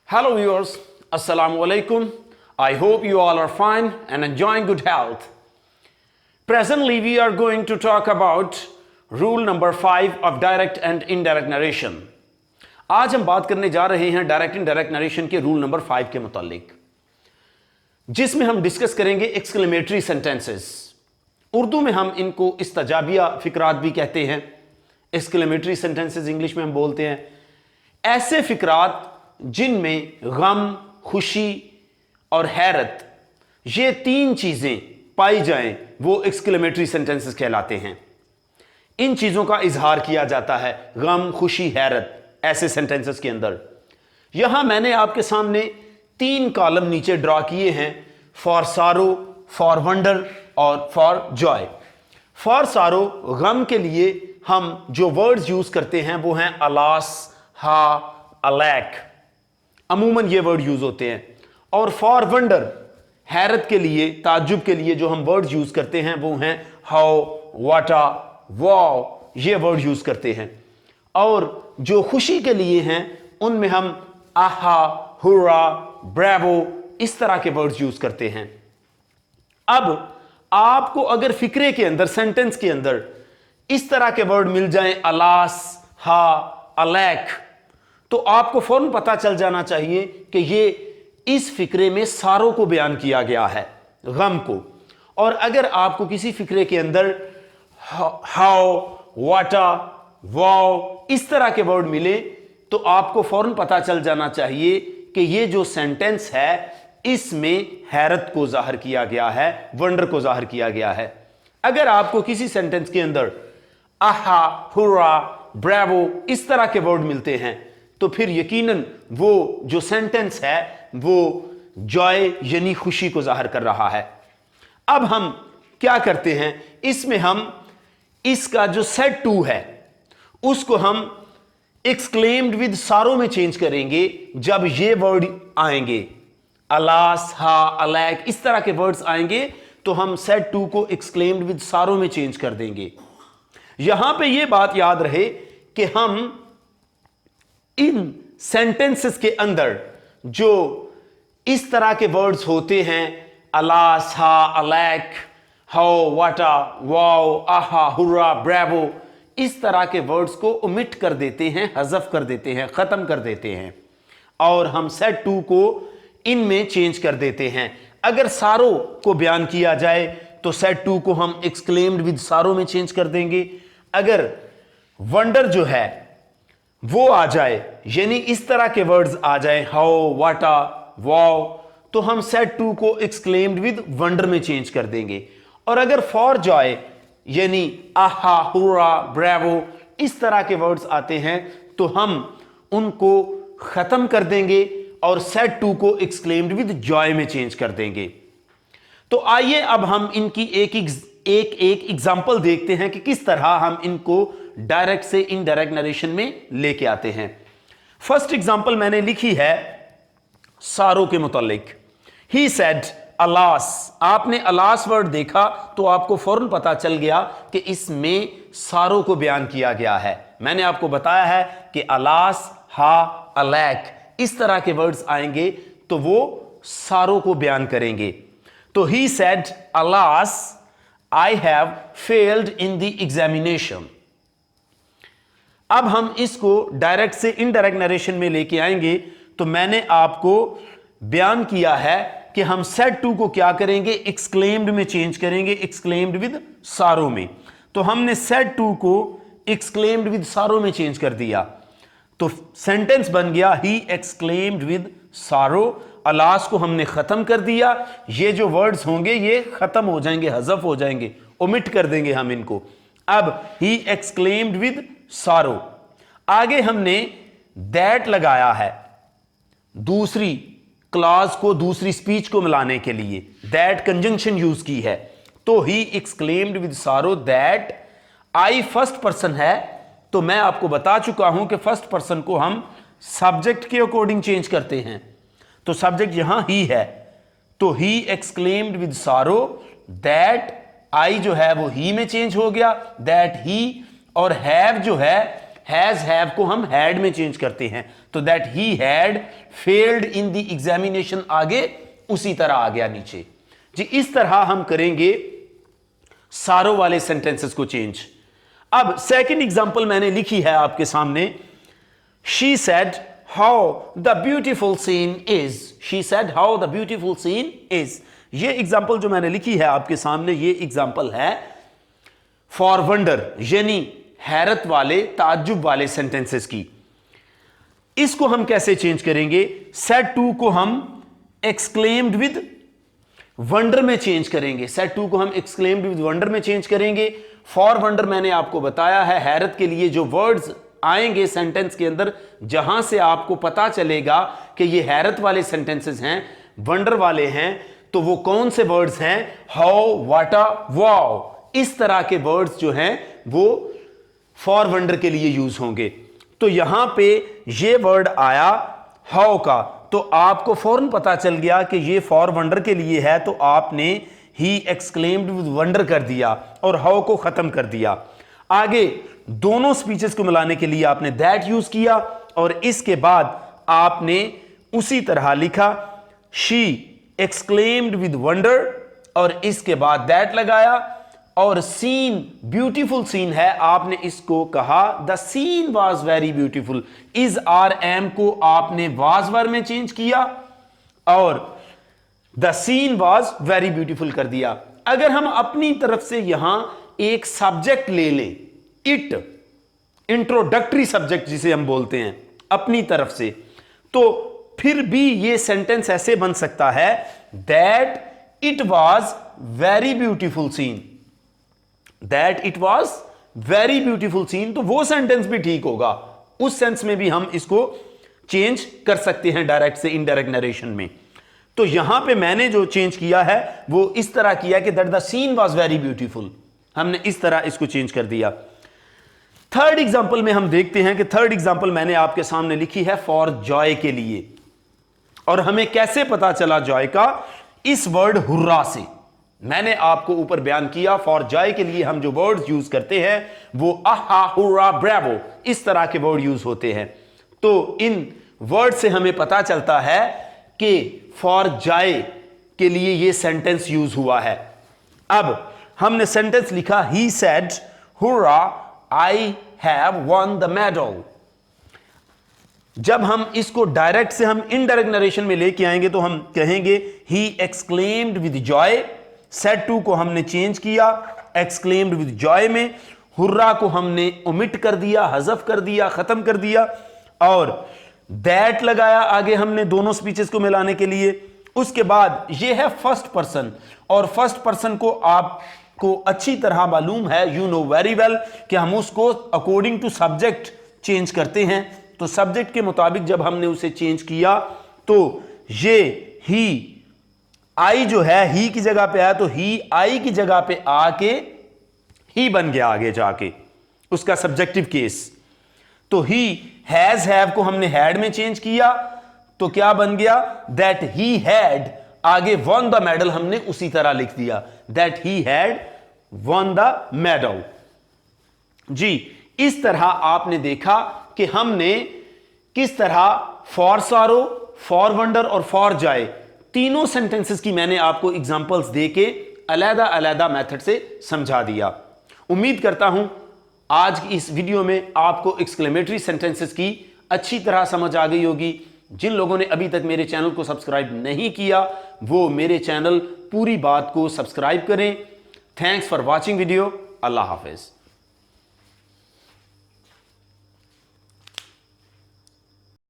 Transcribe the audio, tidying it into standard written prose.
Hello viewers, Assalamu alaikum. I hope you all are fine and enjoying good health. Presently we are going to talk about rule number 5 of direct and indirect narration. आज हम बात करने जा रहे हैं direct indirect narration के rule number 5 के मुतालिक, जिसमें हम डिस्कस करेंगे एक्सक्लेमेटरी सेंटेंसेस। उर्दू में हम इनको इस्तजाबिया फिकरात भी कहते हैं। एक्सक्लेमेटरी सेंटेंसेस इंग्लिश में हम बोलते हैं ऐसे फिकरात जिनमें गम, खुशी और हैरत ये तीन चीजें पाई जाएं, वो एक्सक्लेमेटरी सेंटेंसेस कहलाते हैं। इन चीजों का इजहार किया जाता है, गम, खुशी, हैरत, ऐसे सेंटेंसेस के अंदर। यहां मैंने आपके सामने 3 कॉलम नीचे ड्रॉ किए हैं, फॉर सारो, फॉर वंडर और फॉर जॉय। फॉर सारो, गम के लिए हम जो वर्ड्स यूज करते हैं वो हैं अलास, हा, अलैक, अमूमन ये वर्ड यूज होते हैं। और फॉर वंडर, हैरत के लिए, ताज्जुब के लिए जो हम वर्ड यूज करते हैं वो हैं हाउ, वाटा, वाओ, ये वर्ड यूज करते हैं। और जो खुशी के लिए हैं उनमें हम आहा, हुर्रा, ब्रेवो, इस तरह के वर्ड्स यूज करते हैं। अब आपको अगर फिक्रे के अंदर, सेंटेंस के अंदर इस तरह के वर्ड मिल जाएं, अलास, हा, अलैक, तो आपको फौरन पता चल जाना चाहिए कि ये इस फिक्रे में सारों को बयान किया गया है, गम को। और अगर आपको किसी फिक्रे के अंदर हाउ, वाटा, वाओ, इस तरह के वर्ड मिले तो आपको फौरन पता चल जाना चाहिए कि ये जो सेंटेंस है इसमें हैरत को जाहिर किया गया है, वंडर को जाहिर किया गया है। अगर आपको किसी सेंटेंस के अंदर आहा, हुर्रा, ब्रेवो, इस तरह के वर्ड मिलते हैं तो फिर यकीनन वो जो सेंटेंस है वो जॉय यानी खुशी को जाहिर कर रहा है। अब हम क्या करते हैं, इसमें हम इसका जो सेट टू है उसको हम एक्सक्लेम्ड विद सारो में चेंज करेंगे। जब ये वर्ड आएंगे, अलास, हा, अलैक, इस तरह के वर्ड्स आएंगे तो हम सेट टू को एक्सक्लेम्ड विद सारो में चेंज कर देंगे। यहां पे ये बात याद रहे कि हम इन सेंटेंसेस के अंदर जो इस तरह के वर्ड्स होते हैं, अलास, हा, अलैक, हाउ, वाटा, वाओ, आहा, हुर्रा, ब्रेवो, इस तरह के वर्ड्स को ओमिट कर देते हैं, हज़फ कर देते हैं, खत्म कर देते हैं और हम सेट टू को इनमें चेंज कर देते हैं। अगर सारो को बयान किया जाए तो सेट टू को हम एक्सक्लेम्ड विद सारो में चेंज कर देंगे। अगर वंडर जो है वो आ जाए, यानी इस तरह के वर्ड्स आ जाए, हाउ, वाटा, वाओ, तो हम सेट टू को एक्सक्लेम्ड विद वंडर में चेंज कर देंगे। और अगर फॉर जॉय यानी आहा, हुर्रा, ब्रेवो, इस तरह के वर्ड्स आते हैं तो हम उनको खत्म कर देंगे और सेट टू को एक्सक्लेम्ड विद जॉय में चेंज कर देंगे। तो आइए अब हम इनकी एक एग्जांपल देखते हैं कि किस तरह हम इनको डायरेक्ट से इनडायरेक्ट नरेशन में लेके आते हैं। फर्स्ट एग्जांपल मैंने लिखी है सारो के मुतालिक। ही सेड अलास, आपने अलास वर्ड देखा तो आपको फौरन पता चल गया कि इसमें सारो को बयान किया गया है। मैंने आपको बताया है कि अलास, हा, अलैक, इस तरह के वर्ड्स आएंगे तो वो सारो को बयान करेंगे। तो he said alas, I have failed in the examination. अब हम इसको डायरेक्ट से इनडायरेक्ट नरेशन में लेके आएंगे। तो मैंने आपको बयान किया है कि हम सेट टू को क्या करेंगे, एक्सक्लेम्ड में चेंज करेंगे, एक्सक्लेम्ड विद सारो में। तो हमने सेट टू को एक्सक्लेम्ड विद सारो में चेंज कर दिया तो सेंटेंस बन गया ही एक्सक्लेम्ड विद सारो। अलास को हमने खत्म कर दिया, ये जो वर्ड्स होंगे ये खत्म हो जाएंगे, हज़फ हो जाएंगे, ओमिट कर देंगे हम इनको। अब ही एक्सक्लेम्ड विद सारो, आगे हमने दैट लगाया है दूसरी क्लॉज को, दूसरी स्पीच को मिलाने के लिए दैट कंजंक्शन यूज की है। तो ही एक्सक्लेम्ड विद सारो दैट, आई फर्स्ट पर्सन है तो मैं आपको बता चुका हूं कि फर्स्ट पर्सन को हम सब्जेक्ट के अकॉर्डिंग चेंज करते हैं। तो सब्जेक्ट यहां ही है तो ही एक्सक्लेम्ड विद सारो दैट, आई जो है वो ही में चेंज हो गया, दैट ही, और हैव जो है हैज हैव को हम हैड में चेंज करते हैं, तो that he had failed in the examination आगे उसी तरह आ गया नीचे जी। इस तरह हम करेंगे सारों वाले सेंटेंसेस को चेंज। अब सेकंड एग्जांपल मैंने लिखी है आपके सामने, she said how the beautiful scene is. She said how the beautiful scene is. ये एग्जांपल जो मैंने लिखी है आपके सामने, ये एग्जांपल है फॉर वंडर, यानी हैरत वाले, ताज्जुब वाले सेंटेंसेस की। इसको हम कैसे चेंज करेंगे? सेड टू को हम एक्सक्लेम्ड विद वंडर में चेंज करेंगे। सेड टू को हम एक्सक्लेम्ड विद वंडर में चेंज करेंगे। फॉर वंडर मैंने आपको बताया है, हैरत के लिए जो वर्ड्स आएंगे सेंटेंस के अंदर, जहां से आपको पता चलेगा कि ये हैरत वाले सेंटेंसेस हैं, वंडर वाले हैं, तो वो कौन से वर्ड्स हैं? हाउ, वाटा, वाओ। इस तरह के वर्ड्स जो हैं वो फॉर वंडर के लिए यूज होंगे। तो यहां पे ये वर्ड आया हाउ का, तो आपको फौरन पता चल गया कि ये फॉर वंडर के लिए है, तो आपने ही एक्सक्लेम्ड विद वंडर कर दिया और हाउ को खत्म कर दिया। आगे दोनों स्पीचेस को मिलाने के लिए आपने दैट यूज किया और इसके बाद आपने उसी तरह लिखा शी एक्सक्लेम्ड विद वंडर और इसके बाद दैट लगाया। और सीन, ब्यूटीफुल सीन है, आपने इसको कहा the scene was very beautiful. Is are am को आपने वाज वर में चेंज किया और the scene was very beautiful कर दिया। अगर हम अपनी तरफ से यहां एक सब्जेक्ट ले लें, इट, इंट्रोडक्टरी सब्जेक्ट जिसे हम बोलते हैं अपनी तरफ से, तो फिर भी ये सेंटेंस ऐसे बन सकता है that it was very beautiful scene. That it was very beautiful scene, तो वो सेंटेंस भी ठीक होगा। उस सेंस में भी हम इसको चेंज कर सकते हैं डायरेक्ट से इनडायरेक्ट नरेशन में। तो यहां पे मैंने जो चेंज किया है वो इस तरह किया कि that the scene was very beautiful, हमने इस तरह इसको चेंज कर दिया। थर्ड एग्जाम्पल में हम देखते हैं कि थर्ड एग्जाम्पल मैंने आपके सामने लिखी है फॉर जॉय के लिए। और हमें कैसे पता चला जॉय का? इस वर्ड हुर्रा से। मैंने आपको ऊपर बयान किया फॉर जॉय के लिए हम जो वर्ड्स यूज करते हैं वो आहा, हुर्रा, ब्रावो, इस तरह के वर्ड यूज होते हैं। तो इन वर्ड से हमें पता चलता है कि फॉर जॉय के लिए ये सेंटेंस यूज हुआ है। अब हमने सेंटेंस लिखा he said hurrah I have one the medal. जब हम इसको डायरेक्ट से हम इनडायरेक्ट नरेशन में लेके आएंगे तो हम कहेंगे he exclaimed with joy. Said to को हमने चेंज किया एक्सक्लेम्ड विद जॉय में, हुर्रा को हमने ओमिट कर दिया, हजफ कर दिया, खत्म कर दिया और दैट लगाया आगे हमने दोनों स्पीचेस को मिलाने के लिए। उसके बाद ये है फर्स्ट पर्सन, और फर्स्ट पर्सन को आपको अच्छी तरह मालूम है, यू नो वेरी वेल, कि हम उसको अकॉर्डिंग टू सब्जेक्ट चेंज करते हैं। तो सब्जेक्ट के मुताबिक जब हमने उसे चेंज किया तो ये ही आई जो है ही की जगह पे आया, तो ही आई की जगह पे आके ही बन गया आगे जाके उसका सब्जेक्टिव केस। तो ही हैज हैव को हमने हैड में चेंज किया तो क्या बन गया? दैट ही हैड, आगे वन द मेडल हमने उसी तरह लिख दिया, that he had won the medal. जी, इस तरह आपने देखा कि हमने किस तरह फॉर सारो, फॉर वंडर और फॉर जॉय तीनों सेंटेंसेस की मैंने आपको एग्जांपल्स देके अलग अलग मेथड से समझा दिया। उम्मीद करता हूं आज की इस वीडियो में आपको एक्सक्लेमेटरी सेंटेंसेस की अच्छी तरह समझ आ गई होगी। जिन लोगों ने अभी तक मेरे चैनल को सब्सक्राइब नहीं किया वो मेरे चैनल पूरी बात को सब्सक्राइब करें। Thanks for watching video. Allah Hafiz.